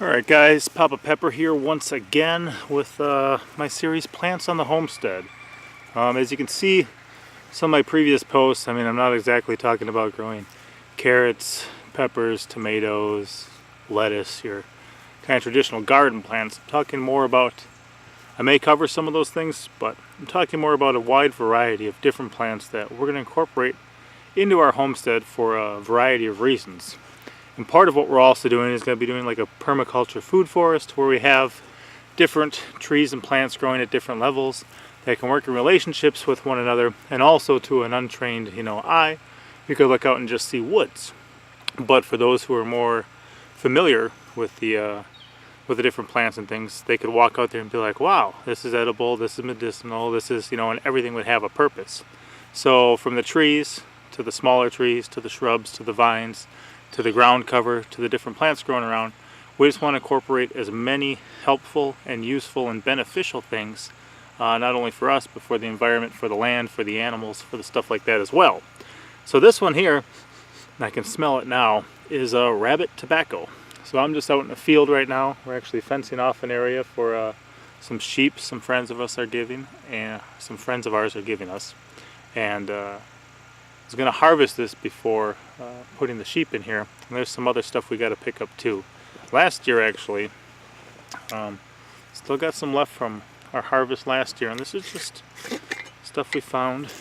Alright guys, Papa Pepper here once again with my series Plants on the Homestead. As you can see, some of my previous posts, I'm not exactly talking about growing carrots, peppers, tomatoes, lettuce, your kind of traditional garden plants. I'm talking more about, I may cover some of those things, but I'm talking more about a wide variety of different plants that we're going to incorporate into our homestead for a variety of reasons. And part of what we're also doing is going to be doing like a permaculture food forest where we have different trees and plants growing at different levels that can work in relationships with one another, and also to an untrained, eye, you could look out and just see woods. But for those who are more familiar with the different plants and things, they could walk out there and be like, wow, this is edible, this is medicinal, this is, and everything would have a purpose. So from the trees to the smaller trees to the shrubs to the vines to the ground cover, to the different plants growing around, we just want to incorporate as many helpful and useful and beneficial things, not only for us, but for the environment, for the land, for the animals, for the stuff like that as well. So this one here, and I can smell it now, is rabbit tobacco. So I'm just out in the field right now. We're actually fencing off an area for some sheep some friends of ours are giving, and some friends of ours are giving us. And I was going to harvest this before putting the sheep in here, and there's some other stuff we got to pick up too. Last year actually, still got some left from our harvest last year, and this is just stuff we found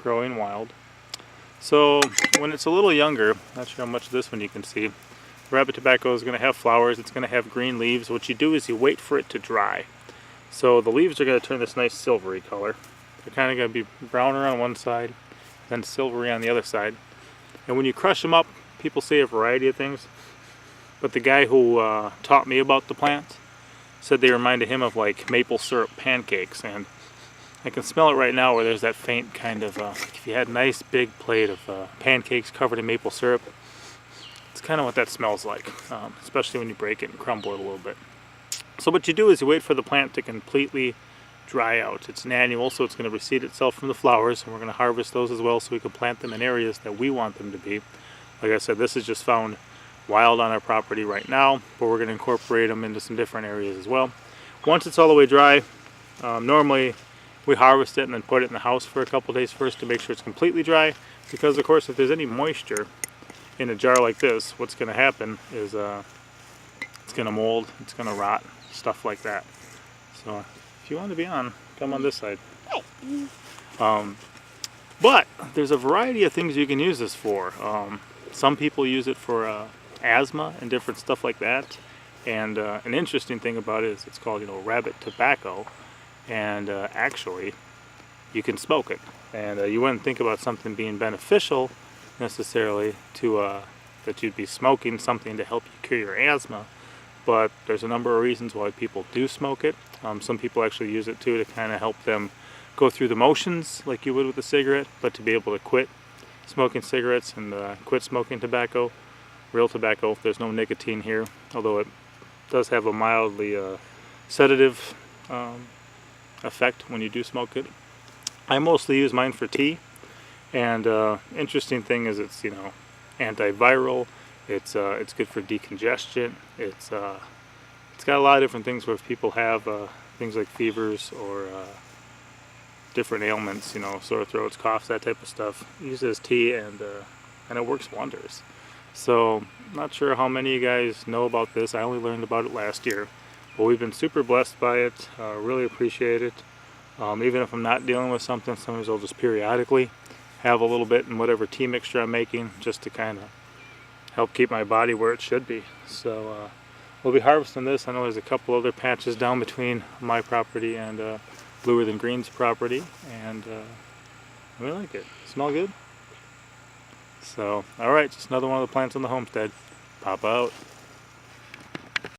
growing wild. So when it's a little younger, not sure how much of this one you can see, rabbit tobacco is going to have flowers, it's going to have green leaves. What you do is you wait for it to dry. So the leaves are going to turn this nice silvery color. They're kind of going to be browner on one side, then silvery on the other side. And when you crush them up, people say a variety of things, but the guy who taught me about the plants said they reminded him of like maple syrup pancakes, and I can smell it right now where there's that faint kind of, if you had a nice big plate of pancakes covered in maple syrup, it's kind of what that smells like, especially when you break it and crumble it a little bit. So what you do is you wait for the plant to completely dry out. It's an annual, so it's going to reseed itself from the flowers, and we're going to harvest those as well so we can plant them in areas that we want them to be. Like I said, this is just found wild on our property right now, but we're going to incorporate them into some different areas as well. Once it's all the way dry, normally we harvest it and then put it in the house for a couple days first to make sure it's completely dry, because of course if there's any moisture in a jar like this, what's going to happen is it's going to mold, it's going to rot, stuff like that. So if you want to be on, come on this side. But there's a variety of things you can use this for. Some people use it for asthma and different stuff like that. And an interesting thing about it is it's called, rabbit tobacco. And actually, you can smoke it. And you wouldn't think about something being beneficial necessarily to that you'd be smoking something to help you cure your asthma. But there's a number of reasons why people do smoke it. Some people actually use it too to kind of help them go through the motions like you would with a cigarette, but to be able to quit smoking cigarettes and quit smoking tobacco, real tobacco. There's no nicotine here, although it does have a mildly sedative effect when you do smoke it. I mostly use mine for tea, and interesting thing is it's antiviral. It's good for decongestion. It's got a lot of different things where if people have things like fevers or different ailments, sore throats, coughs, that type of stuff, use it as tea, and it works wonders. So not sure how many of you guys know about this. I only learned about it last year, but we've been super blessed by it. Really appreciate it. Even if I'm not dealing with something, sometimes I'll just periodically have a little bit in whatever tea mixture I'm making, just to kind of help keep my body where it should be. So we'll be harvesting this. I know there's a couple other patches down between my property and Bluer Than Green's property, and I really like it. Smell good? So, alright, just another one of the plants on the homestead. Pop out.